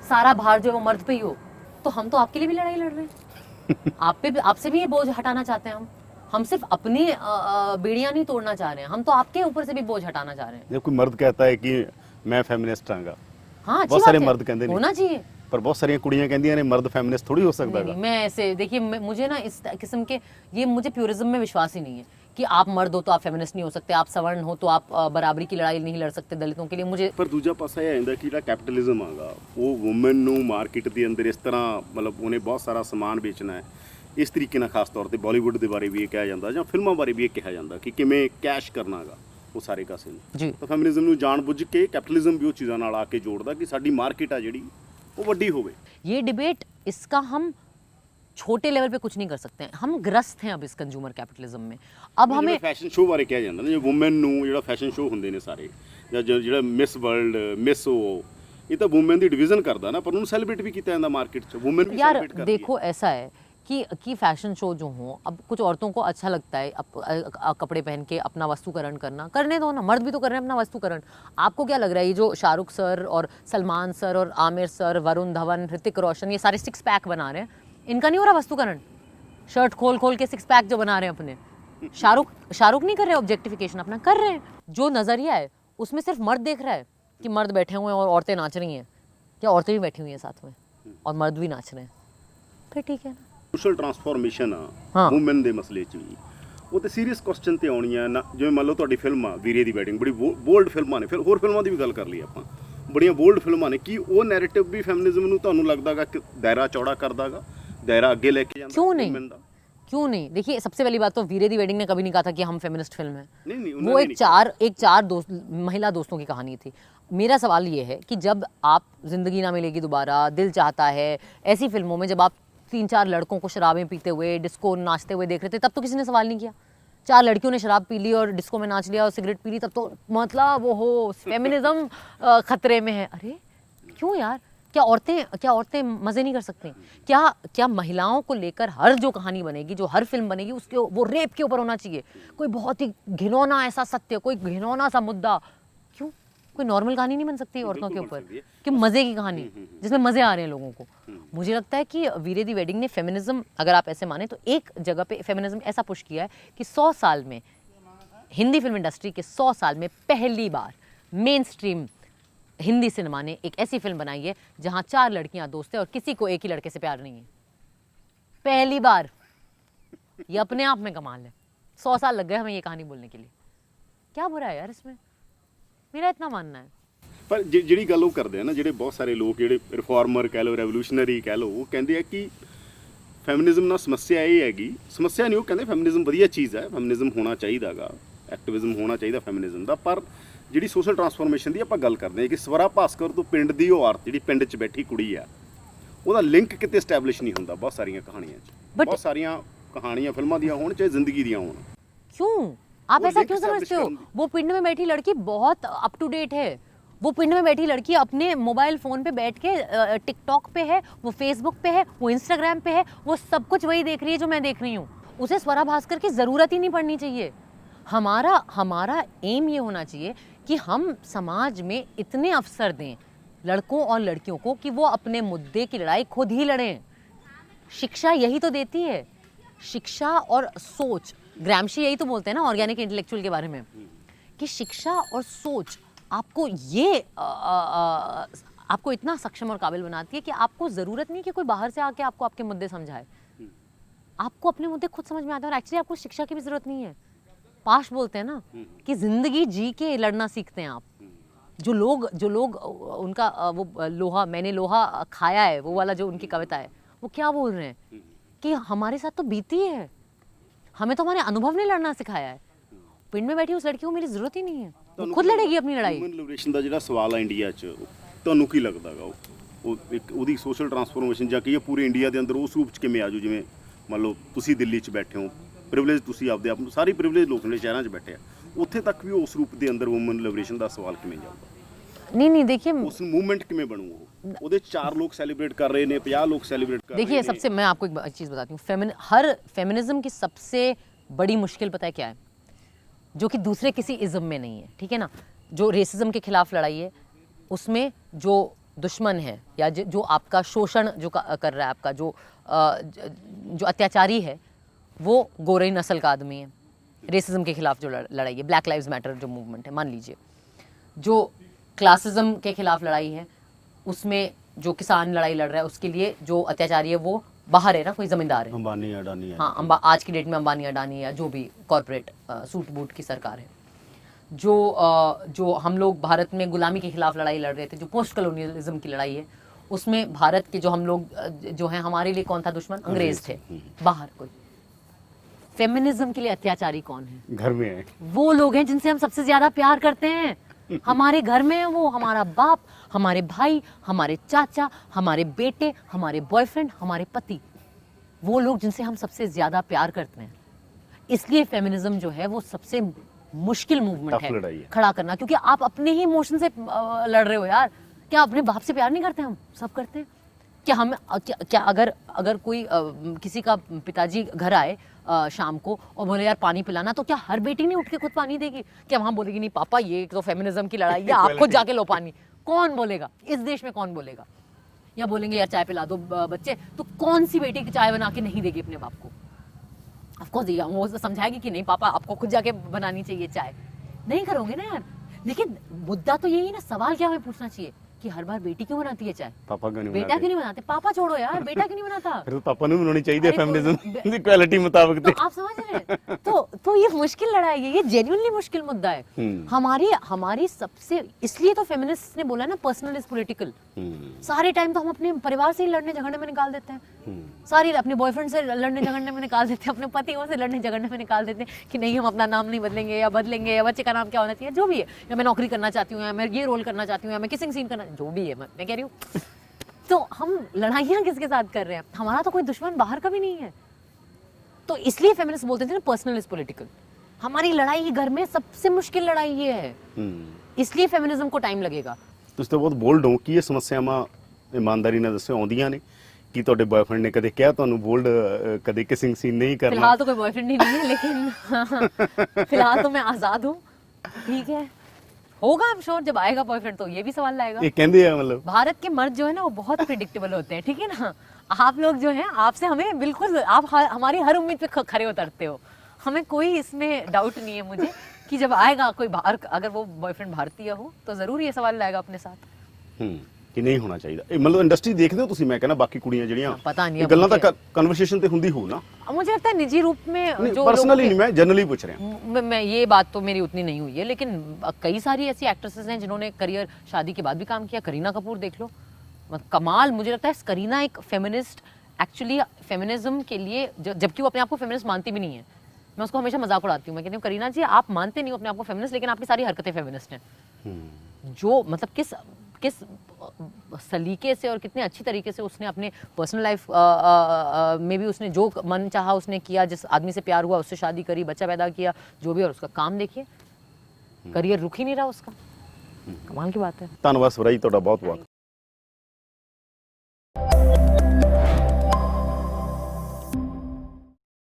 सारा भार जो है वो मर्द पे ही हो। तो हम तो आपके लिए भी लड़ाई लड़ रहे हैं, आपसे भी ये बोझ हटाना चाहते हैं हम सिर्फ अपनी बेड़ियां नहीं तोड़ना चाह रहे हैं, हम तो आपके ऊपर से भी बोझ हटाना चाह रहे हैं। जब कोई मर्द कहता है कि मैं फेमिनिस्ट हांगा, हाँ, बहुत सारे मर्द कहते हैं होना चाहिए, पर बहुत सारी कुड़ियां कहती हैं मर्द फेमिनिस्ट थोड़ी हो सकता है। मैं ऐसे देखिए, मुझे ना इस किस्म के, ये मुझे प्यूरिज्म में विश्वास ही नहीं है कि आप मर्द हो तो आप फेमिनिस्ट नहीं हो सकते, आप सवर्ण हो तो आप बराबरी की लड़ाई नहीं लड़ सकते दलितों के लिए। मुझे पर दूजा पासा ਇਹ ਆਂਦਾ ਕਿ ਜਿਹੜਾ ਕੈਪੀਟਲਿਜ਼ਮ ਆਗਾ ਉਹ ਵੂਮਨ ਨੂੰ ਮਾਰਕੀਟ ਦੇ ਅੰਦਰ ਇਸ ਤਰ੍ਹਾਂ ਮਤਲਬ ਉਹਨੇ ਬਹੁਤ ਸਾਰਾ ਸਮਾਨ ਵੇਚਣਾ ਹੈ, ਇਸ ਤਰੀਕੇ ਨਾਲ ਖਾਸ ਤੌਰ ਤੇ ਬਾਲੀਵੁੱਡ ਦੇ ਬਾਰੇ ਵੀ ਇਹ ਕਿਹਾ ਜਾਂਦਾ ਜਾਂ ਫਿਲਮਾਂ ਬਾਰੇ ਵੀ ਇਹ ਕਿਹਾ ਜਾਂਦਾ ਕਿ ਕਿਵੇਂ ਕੈਸ਼ ਕਰਨਾਗਾ ਉਹ ਸਾਰੇ ਕਾਸੇ ਨੂੰ ਜੀ। ਤਾਂ ਫੈਮਿਨਿਜ਼ਮ ਨੂੰ ਜਾਣ ਬੁੱਝ ਕੇ ਕੈਪੀਟਲਿਜ਼ਮ ਵੀ ਉਹ ਚੀਜ਼ਾਂ ਨਾਲ ਆ ਕੇ ਜੋੜਦਾ ਕਿ ਸਾਡੀ ਮਾਰਕੀਟ ਆ ਜਿਹੜੀ ਉਹ ਵੱਡੀ ਹੋਵੇ। ये डिबेट, इसका हम छोटे लेवल पे कुछ नहीं कर सकते हैं, हम ग्रस्त हैं अब इस कंज्यूमर कैपिटलिज्म में। अब हमें ਫੈਸ਼ਨ ਸ਼ੋਅ ਬਾਰੇ ਕਿਹਾ ਜਾਂਦਾ ਨਾ, ਜੇ ਵੂਮਨ ਨੂੰ ਜਿਹੜਾ ਫੈਸ਼ਨ ਸ਼ੋਅ ਹੁੰਦੇ ਨੇ ਸਾਰੇ ਜਾਂ ਜਿਹੜਾ ਮਿਸ ਵਰਲਡ ਮਿਸ ਉਹ ਇਹ ਤਾਂ ਵੂਮਨ ਦੀ ਡਿਵੀਜ਼ਨ ਕਰਦਾ ਨਾ, ਪਰ ਉਹਨੂੰ ਸੈਲੀਬ੍ਰੇਟ ਵੀ ਕੀਤਾ ਜਾਂਦਾ मार्केट 'ਚ, वुमेन भी यार सेलिब्रेट करती देखो ऐसा है कि फैशन शो जो हो, अब कुछ औरतों को अच्छा लगता है कपड़े पहन के अपना वस्तुकरण करना, करने दो ना, मर्द भी तो कर रहे हैं अपना वस्तुकरण। आपको क्या लग रहा है ये जो शाहरुख सर और सलमान सर और आमिर सर, वरुण धवन, ऋतिक रोशन, ये सारे 6 पैक बना रहे हैं, इनका नहीं हो रहा वस्तुकरण? शर्ट खोल खोल के 6 पैक जो बना रहे हैं अपने, शाहरुख नहीं कर रहे ऑब्जेक्टिफिकेशन, अपना कर रहे हैं। जो नज़रिया है उसमें सिर्फ मर्द देख रहा है कि मर्द बैठे हुए हैं और औरतें नाच रही हैं, क्या औरतें भी बैठी हुई हैं साथ में और मर्द भी नाच रहे हैं, फिर ठीक है ना। ਸੋਸ਼ਲ ਟਰਾਂਸਫਾਰਮੇਸ਼ਨ ਆ ਹਾਂ। ਵੂਮਨ ਦੇ ਮਸਲੇ 'ਚ ਵੀ ਉਹ ਤੇ ਸੀਰੀਅਸ ਕੁਐਸਚਨ ਤੇ ਆਉਣੀਆਂ ਨਾ, ਜਿਵੇਂ ਮੰਨ ਲਓ ਤੁਹਾਡੀ ਫਿਲਮ ਆ ਵੀਰੇ ਦੀ ਵੈਡਿੰਗ, ਬੜੀ ਬੋਲਡ ਫਿਲਮਾਂ ਨੇ, ਫਿਰ ਹੋਰ ਫਿਲਮਾਂ ਦੀ ਵੀ ਗੱਲ ਕਰ ਲਈ ਆਪਾਂ, ਬੜੀਆਂ ਬੋਲਡ ਫਿਲਮਾਂ ਨੇ, ਕੀ ਉਹ ਨੈਰੇਟਿਵ ਵੀ ਫੈਮਿਨਿਜ਼ਮ ਨੂੰ ਤੁਹਾਨੂੰ ਲੱਗਦਾਗਾ ਕਿ ਦਾਇਰਾ ਚੌੜਾ ਕਰਦਾਗਾ, ਦਾਇਰਾ ਅੱਗੇ ਲੈ ਕੇ ਜਾਂਦਾ क्यों नहीं? women ਦਾ? क्यों नहीं? देखिए सबसे पहली बात तो वीरे दी वेडिंग ने कभी नहीं कहा था कि हम फेमिनिस्ट फिल्म है। नहीं नहीं, वो उन्होंने नहीं एक चार दोस्त महिला दोस्तों की कहानी थी। मेरा सवाल ये है कि जब आप जिंदगी ना मिलेगी दोबारा, दिल चाहता है, ऐसी फिल्मों में जब आप 3-4 लड़कों को शराबें पीते हुए डिस्को नाचते हुए देख रहे थे, तब तो किसी ने सवाल नहीं किया। 4 लड़कियों ने शराब पी ली और डिस्को में नाच लिया और सिगरेट पी ली, तब तो मतलब वो हो फेमिनिज्म खतरे में है। अरे क्यों यार, क्या औरतें मज़े नहीं कर सकती? क्या महिलाओं को लेकर हर जो कहानी बनेगी, जो हर फिल्म बनेगी, उसके वो रेप के ऊपर होना चाहिए? कोई बहुत ही घिनौना ऐसा सत्य, कोई घिनौना सा मुद्दा, क्यों? कोई नॉर्मल कहानी नहीं बन सकती औरतों के ऊपर कि मज़े की कहानी जिसमें मज़े आ रहे हैं लोगों को? मुझे लगता है कि वीरे दी वेडिंग ने फेमिनिज्म, अगर आप ऐसे माने तो एक जगह पे फेमिनिज्म ऐसा पुश किया है कि 100 साल में, हिंदी फिल्म इंडस्ट्री के 100 साल में पहली बार मेन स्ट्रीम हिंदी सिनेमा ने एक ऐसी फिल्म बनाई है जहां 4 लड़कियां दोस्त है और किसी को एक ही लड़के से प्यार नहीं है। पहली बार। ये अपने आप में कमाल है। 100 साल लग गए हमें ये कहानी बोलने के लिए। क्या बुरा है यार इसमें? मेरा इतना मानना है। ਪਰ ਜਿਹੜੀ ਗੱਲ ਉਹ ਕਰਦੇ ਆ ਨਾ, ਜਿਹੜੇ ਬਹੁਤ ਸਾਰੇ ਲੋਕ ਜਿਹੜੇ ਰਿਫਾਰਮਰ ਕਹਿ ਲਓ, ਰੈਵੋਲੂਸ਼ਨਰੀ ਕਹਿ ਲਓ, ਉਹ ਕਹਿੰਦੇ ਆ ਕਿ ਫੈਮਿਨਿਜ਼ਮ ਨਾਲ ਸਮੱਸਿਆ ਇਹ ਹੈਗੀ, ਸਮੱਸਿਆ ਨਹੀਂ, ਉਹ ਕਹਿੰਦੇ ਫੈਮਿਨਿਜ਼ਮ ਵਧੀਆ ਚੀਜ਼ ਹੈ, ਫੈਮਿਨਿਜ਼ਮ ਹੋਣਾ ਚਾਹੀਦਾਗਾ, ਐਕਟਿਵਿਜ਼ਮ ਹੋਣਾ ਚਾਹੀਦਾ ਫੈਮਿਨਿਜ਼ਮ ਦਾ, ਪਰ ਜਿਹੜੀ ਸੋਸ਼ਲ ਟਰਾਂਸਫਾਰਮੇਸ਼ਨ ਦੀ ਆਪਾਂ ਗੱਲ ਕਰਦੇ ਹਾਂ ਕਿ ਸਵਰਾ ਭਾਸਕਰ ਤੋਂ ਪਿੰਡ ਦੀ ਉਹ ਔਰਤ ਜਿਹੜੀ ਪਿੰਡ 'ਚ ਬੈਠੀ ਕੁੜੀ ਆ, ਉਹਦਾ ਲਿੰਕ ਕਿਤੇ ਸਟੈਬਲਿਸ਼ ਨਹੀਂ ਹੁੰਦਾ ਬਹੁਤ ਸਾਰੀਆਂ ਕਹਾਣੀਆਂ 'ਚ। ਬਹੁਤ ਸਾਰੀਆਂ ਕਹਾਣੀਆਂ ਫਿਲਮਾਂ ਦੀਆਂ ਹੋਣ ਚਾਹੇ ਜ਼ਿੰਦਗੀ ਦੀਆਂ ਹੋਣ। क्यों आप वो ऐसा link क्यों समझते establish हो? करने- वो पिंड में बैठी लड़की बहुत अप टू डेट है। वो पिंड में बैठी लड़की अपने मोबाइल फ़ोन पे बैठ के टिकटॉक पे है, वो फेसबुक पे है, वो इंस्टाग्राम पे है, वो सब कुछ वही देख रही है जो मैं देख रही हूँ। उसे स्वरा भास्कर की ज़रूरत ही नहीं पड़नी चाहिए। हमारा एम ये होना चाहिए कि हम समाज में इतने अवसर दें लड़कों और लड़कियों को कि वो अपने मुद्दे की लड़ाई खुद ही लड़ें। शिक्षा यही तो देती है, शिक्षा और सोच। ग्रामशी यही तो बोलते हैं ना ऑर्गेनिक इंटेलेक्चुअल के बारे में, कि शिक्षा और सोच आपको ये आपको इतना सक्षम और काबिल बनाती है कि आपको ज़रूरत नहीं कि कोई बाहर से आके आपको आपके मुद्दे समझाए। आपको अपने मुद्दे खुद समझ में आते हैं और एक्चुअली आपको शिक्षा की भी ज़रूरत नहीं है। पाश बोलते हैं ना कि ज़िंदगी जी के लड़ना सीखते हैं आप। जो लोग उनका वो लोहा, मैंने लोहा खाया है, वो वाला जो उनकी कविता है, वो क्या बोल रहे हैं कि हमारे साथ तो बीती है, हमें तो हमारे अनुभव ने लड़ना सिखाया है। पिंड में बैठी उस लड़की को मेरी ज़रूरत ही नहीं है, वो खुद लड़ेगी अपनी लड़ाई। ਹਿਊਮਨ ਲਿਬਰੇਸ਼ਨ ਦਾ ਜਿਹੜਾ ਸਵਾਲ ਆ ਇੰਡੀਆ 'ਚ, ਤੁਹਾਨੂੰ ਕੀ ਲੱਗਦਾਗਾ ਉਹ ਇੱਕ ਉਹਦੀ ਸੋਸ਼ਲ ਟਰਾਂਸਫਾਰਮੇਸ਼ਨ ਜਾਂ ਕਿ ਇਹ ਪੂਰੇ ਇੰਡੀਆ ਦੇ ਅੰਦਰ ਉਸ ਰੂਪ 'ਚ ਕਿਵੇਂ ਆਜੂ? ਜਿਵੇਂ ਮੰਨ ਲਓ ਤੁਸੀਂ ਦਿੱਲੀ 'ਚ ਬੈਠੇ ਹੋ, ਪ੍ਰਿਵਿਲੇਜ ਤੁਸੀਂ ਆਪਦੇ ਆਪ ਨੂੰ, ਸਾਰੇ ਪ੍ਰਿਵਿਲੇਜ ਲੋਕ ਨੇ ਸ਼ਹਿਰਾਂ 'ਚ ਬੈਠੇ ਆ, ਉੱਥੇ ਤੱਕ ਵੀ ਉਸ ਰੂਪ ਦੇ ਅੰਦਰ ਵੂਮਨ ਲਿਬਰੇਸ਼ਨ ਦਾ ਸਵਾਲ ਕਿਵੇਂ ਜਾਊਗਾ? नहीं देखिए, उस मूवमेंट किमें बनू वो ਉਹਦੇ 4 ਲੋਕ सेलिब्रेट कर रहे ने, 50 लोग सेलिब्रेट कर रहे देखिए ने। सबसे मैं आपको एक चीज़ बताती हूँ। हर फेमिनिज्म की सबसे बड़ी मुश्किल पता है क्या है? जो कि दूसरे किसी इज़म में नहीं है, ठीक है ना? जो रेसिज्म के खिलाफ लड़ाई है, उसमें जो दुश्मन है या जो आपका शोषण जो कर रहा है, आपका जो अत्याचारी है, वो गोरी नस्ल का आदमी है। रेसिज्म के खिलाफ जो लड़ाई है, ब्लैक लाइव्स मैटर जो मूवमेंट है, मान लीजिए, जो क्लासिज्म के खिलाफ लड़ाई है, उसमें जो किसान लड़ाई लड़ रहा है, उसके लिए जो अत्याचारी है वो बाहर है ना, कोई ज़मींदार है, अंबानी अडानी है। हाँ, आज की डेट में अंबानी अडानी या जो भी कॉरपोरेट सूट बूट की सरकार है। जो हम लोग भारत में गुलामी के खिलाफ लड़ाई लड़ रहे थे, जो पोस्ट कॉलोनियलिज्म की लड़ाई है, उसमें भारत के जो हम लोग जो हैं, हमारे लिए कौन था दुश्मन? अंग्रेज थे, बाहर कोई। फेमिनिज्म के लिए अत्याचारी कौन है? घर में है वो लोग हैं जिनसे हम सबसे ज्यादा प्यार करते हैं। हमारे घर में है वो, हमारा बाप, हमारे भाई, हमारे चाचा, हमारे बेटे, हमारे बॉयफ्रेंड, हमारे पति, वो लोग जिनसे हम सबसे ज्यादा प्यार करते हैं। इसलिए फेमिनिज्म जो है वो सबसे मुश्किल मूवमेंट Tough लड़ाई है। खड़ा करना, क्योंकि आप अपने ही इमोशन से लड़ रहे हो यार। क्या अपने बाप से प्यार नहीं करते हम? सब करते हैं। क्या हम क्या अगर कोई किसी का पिताजी घर आए शाम को और बोले यार पानी पिलाना, तो क्या हर बेटी नहीं उठ के खुद पानी देगी? क्या वहां बोलेगी नहीं पापा ये तो फेमिनिज्म की लड़ाई है, आप खुद जाके लो पानी? कौन बोलेगा इस देश में? कौन बोलेगा? या बोलेंगे यार चाय पिला दो बच्चे, तो कौन सी बेटी चाय बना के नहीं देगी अपने बाप को? ऑफ कोर्स वो समझाएगी कि नहीं पापा आपको खुद जाके बनानी चाहिए चाय। नहीं करोगे ना यार। लेकिन मुद्दा तो यही है ना, सवाल क्या हमें पूछना चाहिए कि हर बार बेटी क्यों बनाती है चाय? पापा क्यों नहीं बेटा बनाते? क्यों नहीं बनाते? पापा छोड़ो यार, बेटा क्यों नहीं बनाता? फिर तो पापा ने बनानी चाहिए अरे तो फेमिनिज्म इक्वालिटी मुताबिक। तो आप समझ रहे हैं? तो ये मुश्किल लड़ाई है, ये जेन्युइनली मुश्किल मुद्दा है। हमारी सबसे, इसलिए तो फेमिनिस्ट ने बोला ना पर्सनल इज पॉलिटिकल। सारे टाइम तो हम अपने परिवार से ही लड़ने झगड़ने में निकाल देते हैं, सारी अपने बॉयफ्रेंड से लड़ने झगड़ने में निकाल देते हैं, अपने पतियों से लड़ने झगड़ने में निकाल देते हैं कि नहीं हम अपना नाम नहीं बदलेंगे या बदलेंगे, या बच्चे का नाम क्या होना चाहिए, जो भी है, या मैं नौकरी करना चाहती हूँ, या मैं ये रोल करना चाहती हूँ, या मैं किसिंग सीन करना, जो भी है मैं कह रही हूँ। तो हम लड़ाइयाँ किसके साथ कर रहे हैं? हमारा तो कोई दुश्मन बाहर का भी नहीं है। तो इसलिए फेमिनिस्ट बोलते थे ना पर्सनल इज पॉलिटिकल। हमारी लड़ाई घर में सबसे मुश्किल लड़ाई ये है, इसलिए फेमिनिज्म को टाइम लगेगा। ਤੁਸੀਂ ਤਾਂ ਬਹੁਤ ਬੋਲਡ ਹੋ। ਕੀ ਇਹ ਸਮੱਸਿਆਵਾਂ ਇਮਾਨਦਾਰੀ ਨਾਲ ਦੱਸਿਓ ਆਉਂਦੀਆਂ ਨੇ ਕਿ ਤੁਹਾਡੇ ਬॉयਫ੍ਰੈਂਡ ਨੇ ਕਦੇ ਕਿਹਾ ਤੁਹਾਨੂੰ ਬੋਲਡ ਕਦੇ ਕਿਸਿੰਗ ਸੀਨ नहीं करना? फिलहाल तो कोई बॉयफ्रेंड ही नहीं है, लेकिन फिलहाल तो मैं आजाद हूँ। ठीक है, होगा I'm sure, जब आएगा बॉयफ्रेंड तो ये भी सवाल लाएगा। ਇਹ ਕਹਿੰਦੇ ਆ मतलब भारत के मर्द जो है ना वो बहुत प्रिडिक्टेबल होते हैं, ठीक है ना। आप लोग जो हैं, आपसे हमें बिल्कुल, आप हमारी हर उम्मीद पे खरे उतरते हो। हमें कोई इसमें डाउट नहीं है मुझे कि जब आएगा कोई बाहर, अगर वो बॉयफ्रेंड भारतीय हो तो जरूर ये सवाल लाएगा अपने साथ। ਕਿ ਨਹੀਂ ਹੋਣਾ ਚਾਹੀਦਾ। ਇਹ मतलब ਇੰਡਸਟਰੀ ਦੇਖਦੇ ਹੋ ਤੁਸੀਂ? ਮੈਂ ਕਹਿੰਦਾ ਬਾਕੀ ਕੁੜੀਆਂ ਜਿਹੜੀਆਂ ਪਤਾ ਨਹੀਂ ਇਹ ਗੱਲਾਂ ਤਾਂ ਕਨਵਰਸੇਸ਼ਨ ਤੇ ਹੁੰਦੀ ਹੋਊ ਨਾ। मुझे लगता है निजी रूप में जो पर्सनली नहीं, मैं जनरली पूछ रहा हूँ। मैं ये बात तो मेरी उतनी नहीं हुई है, लेकिन कई सारी ऐसी एक्ट्रेसेस हैं जिन्होंने करियर शादी के बाद भी काम किया। करीना कपूर देख लो, कमाल। मुझे लगता है करीना एक फेमिनिस्ट, एक्चुअली फेमिनिज्म के लिए, जबकि वो अपने आप को फेमिनिस्ट मानती भी नहीं है। मैं उसको हमेशा मजाक उड़ाती हूँ, मैं कहती हूँ करीना जी आप मानते नहीं हो अपने आप को फेमिनिस्ट, लेकिन आपकी सारी हरकतें फेमिनिस्ट हैं। जो मतलब किस सलीके से और कितने अच्छी तरीके से उसने अपने पर्सनल लाइफ में भी उसने जो मन चाहा उसने किया, जिस आदमी से प्यार हुआ उससे शादी करी, बच्चा पैदा किया, जो भी, और उसका काम देखिए, करियर रुक ही नहीं रहा उसका। कमाल की बात है। ਧੰਨਵਾਦ ਸਵਰਾਜ ਤੁਹਾਡਾ ਬਹੁਤ ਬਹੁਤ।